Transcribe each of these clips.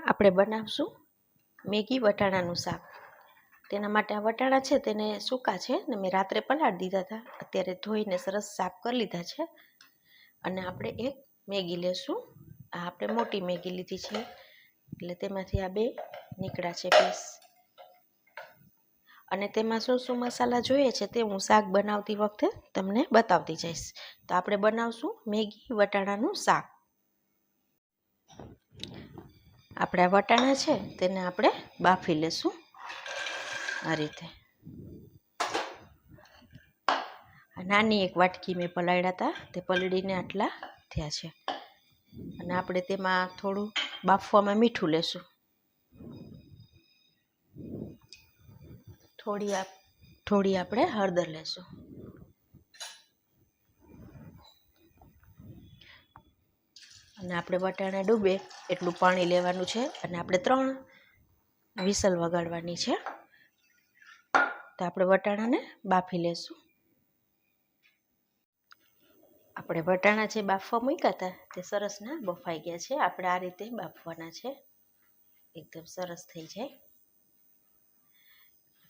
આપણે બનાવશું મેગી વટાણાનું શાક. તેના માટે આ વટાણા છે તેને સૂકા છે ને મેં રાત્રે પલાળી દીધા હતા. અત્યારે ધોઈને સરસ સાફ કરી લીધા છે. અને આપણે એક મેગી લેશું. આ આપણે મોટી મેગી લીધી છે એટલે તેમાંથી આ બે નીકળ્યા છે પીસ. અને તેમાં શું શું મસાલા જોઈએ છે તે હું શાક બનાવતી વખતે તમને બતાવતી જઈશ. તો આપણે બનાવશું મેગી વટાણાનું શાક. આપણે આ વટાણા છે તેને આપણે બાફી લેશું આ રીતે. નાની એક વાટકી મેં પલાળ્યા હતા, તે પલળીને આટલા થયા છે. અને આપણે તેમાં થોડું બાફવામાં મીઠું લેશું. થોડી આપણે હળદર લેશું. અને આપણે વટાણા ડૂબે એટલું પાણી લેવાનું છે. અને આપણે 3 વિસલ વગાડવાની છે. તો આપણે વટાણાને બાફી લેશું. આપણે વટાણા જે બાફવા મૂક્યા હતા તે સરસના બફાઈ ગયા છે. આપણે આ રીતે બાફવાના છે, એકદમ સરસ થઈ જાય.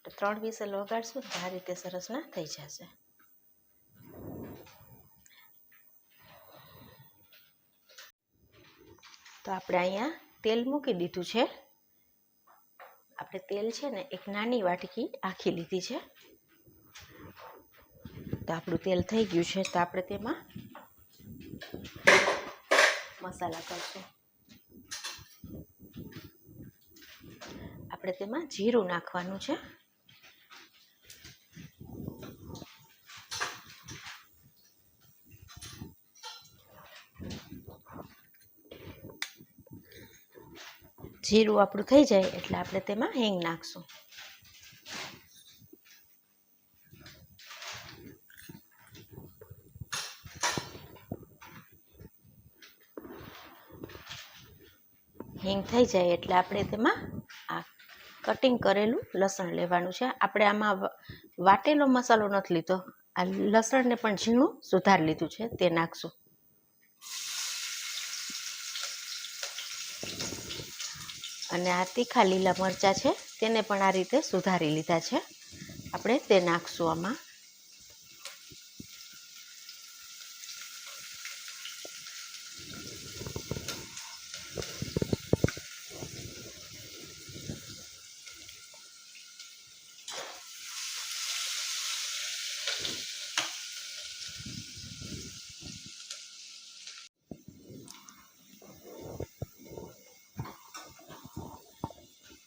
તો 3 વિસલ વગાડશું તો આ રીતે સરસના થઈ જશે. તો આપણે અહીંયા તેલ મૂકી દીધું છે. આપણે તેલ છે ને એક નાની વાટકી આખી લીધી છે. તો આપણું તેલ થઈ ગયું છે. તો આપણે તેમાં મસાલા કરશું. આપણે તેમાં જીરું નાખવાનું છે. જીરું આપણું થઈ જાય એટલે આપણે તેમાં હિંગ નાખશું. હિંગ થઈ જાય એટલે આપણે તેમાં આ કટિંગ કરેલું લસણ લેવાનું છે. આપણે આમાં વાટેલો મસાલો નથી લીધો, આ લસણને પણ ઝીણું સુધારી લીધું છે તે નાખશું. અને આ તીખા લીલા મરચાં છે તેને પણ આ રીતે સુધારી લીધા છે. આપણે તે નાખશું આમાં.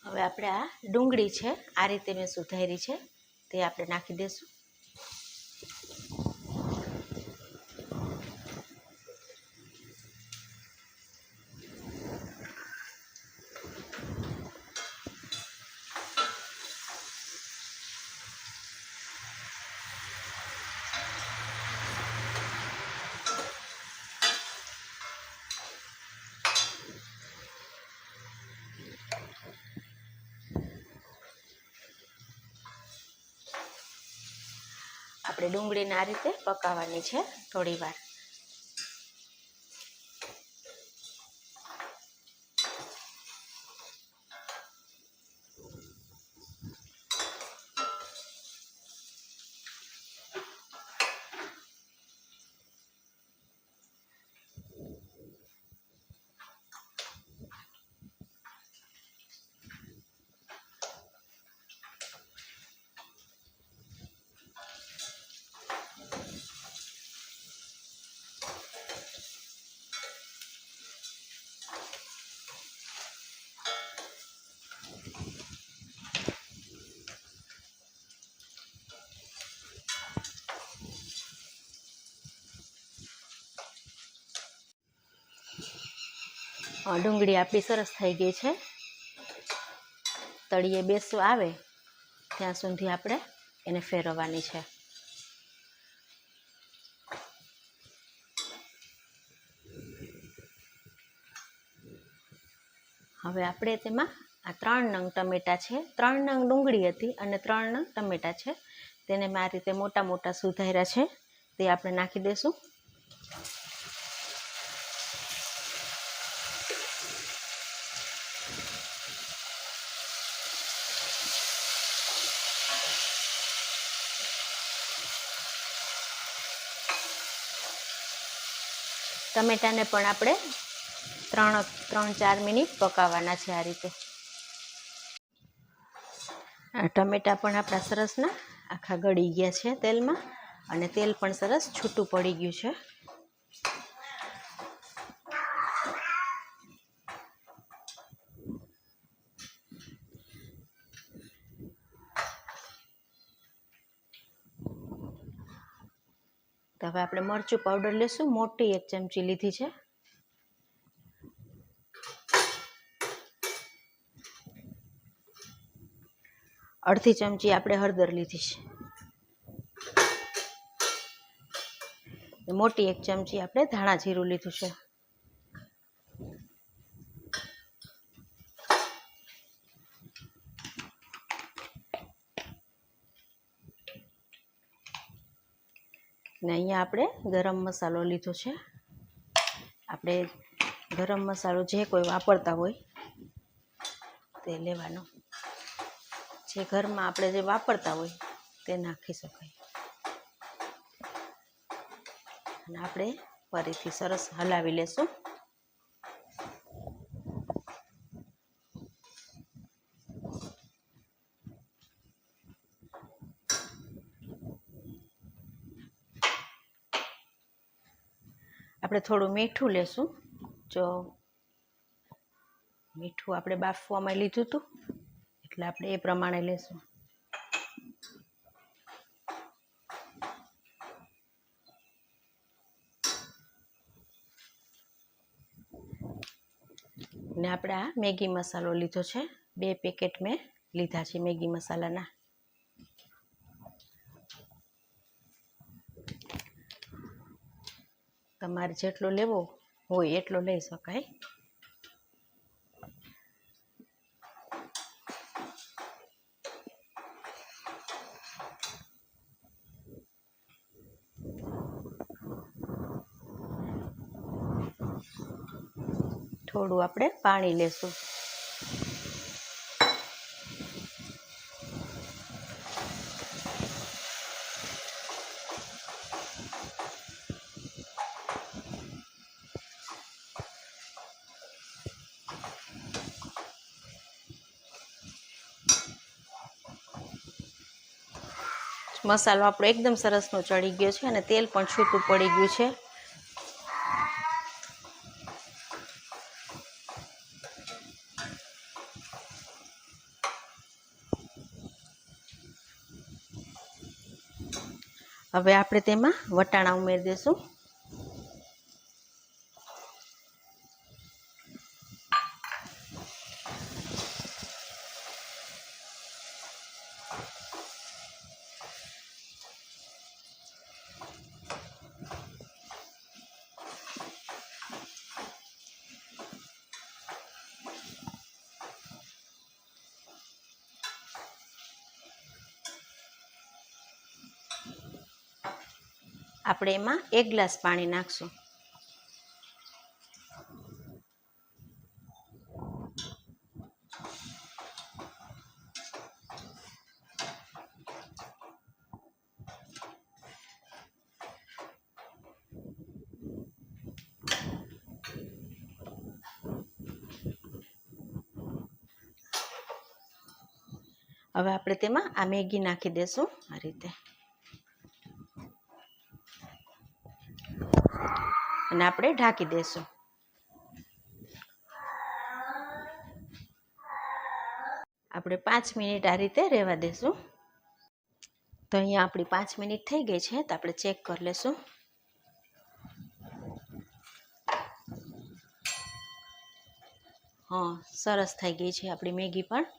હવે આપણે આ ડુંગળી છે આ રીતે મેં સુધારી છે તે આપણે નાખી દઈશું. આપણે ડુંગળીને આ રીતે પકાવવાની છે થોડી વાર. ડુંગળી આપણી સરસ થઈ ગઈ છે. તળિયે બેસવું આવે ત્યાં સુધી આપણે એને ફેરવવાની છે. હવે આપણે તેમાં આ 3 નંગ ટમેટાં છે, 3 નંગ ડુંગળી હતી અને 3 નંગ ટમેટાં છે તેને મેં આ રીતે મોટા મોટા સુધાર્યા છે તે આપણે નાખી દઈશું. ટમેટાને પણ આપણે 3-4 મિનિટ પકાવવાના છે આ રીતે. ટમેટા પણ આપણા સરસના આખા ગળી ગયા છે તેલમાં, અને તેલ પણ સરસ છૂટું પડી ગયું છે. તો હવે આપણે મરચું પાવડર લેશું. મોટી 1 ચમચી લીધી છે. અડધી ચમચી આપણે હળદર લીધી છે. મોટી 1 ચમચી આપણે ધાણા જીરું લીધું છે. ને અહીંયા આપણે ગરમ મસાલો લીધો છે. આપણે ગરમ મસાલો જે કોઈ વાપરતા હોય તે લેવાનો. જે ઘરમાં આપણે જે વાપરતા હોય તે નાખી શકાય. અને આપણે ફરીથી સરસ હલાવી લેશું. આપણે થોડું મીઠું લેશું. જો મીઠું આપણે બાફવામાં લીધું હતું એટલે આપણે એ પ્રમાણે લેશું. ને આપણે આ મેગી મસાલો લીધો છે. 2 પેકેટ મેં લીધા છે મેગી મસાલાના. તમારે જેટલો લેવો હોય એટલો લઈ શકાય. થોડું આપણે પાણી લેશું. મસાલો આપણો એકદમ સરસનો ચડી ગયો છે અને તેલ પણ છૂટું પડી ગયું છે. હવે આપણે તેમાં વટાણા ઉમેરી દઈશું. આપણે એમાં 1 ગ્લાસ પાણી નાખશું. હવે આપણે તેમાં આ મેગી નાખી દઈશું આ રીતે. અને આપણે ઢાંકી દઈશું. આપણે 5 મિનિટ આ રીતે રહેવા દઈશું. તો અહીંયા આપણી 5 મિનિટ થઈ ગઈ છે. તો આપણે ચેક કરી લઈશું. હા, સરસ થઈ ગઈ છે આપણી મેગી પણ.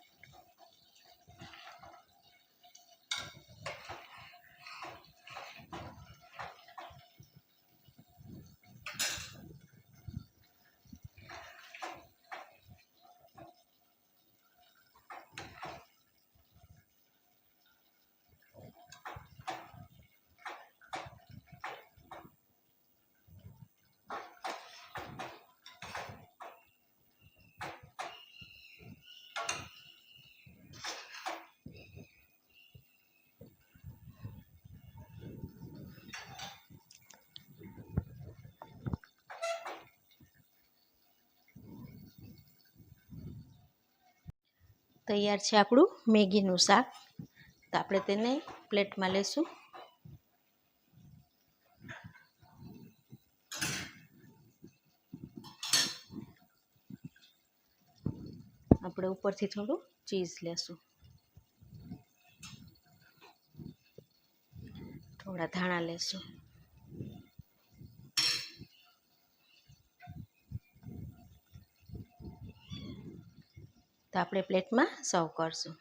તૈયાર છે આપણું મેગીનું શાક. તો આપણે તેને પ્લેટમાં લેશું. આપણે ઉપરથી થોડું ચીઝ લેશું, થોડા ધાણા લેશું. તો આપણે પ્લેટમાં સર્વ કરશું.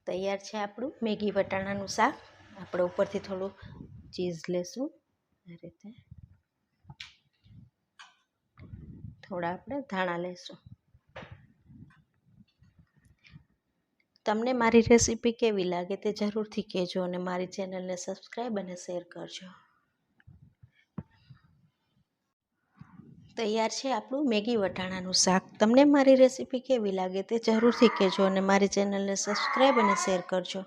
તૈયાર છે આપણું મેગી વટાણાનું શાક. આપણે ઉપરથી થોડું ચીઝ લેશું, આ રીતે થોડા આપણે ધાણા લેશું. તમને મારી રેસીપી કેવી લાગે તે જરૂરથી કહેજો અને મારી ચેનલને સબસ્ક્રાઈબ અને શેર કરજો. તૈયાર છે આપણું મેગી વટાણાનું શાક. તમને મારી રેસીપી કેવી લાગે તે જરૂરથી કહેજો અને મારી ચેનલને સબસ્ક્રાઈબ અને શેર કરજો.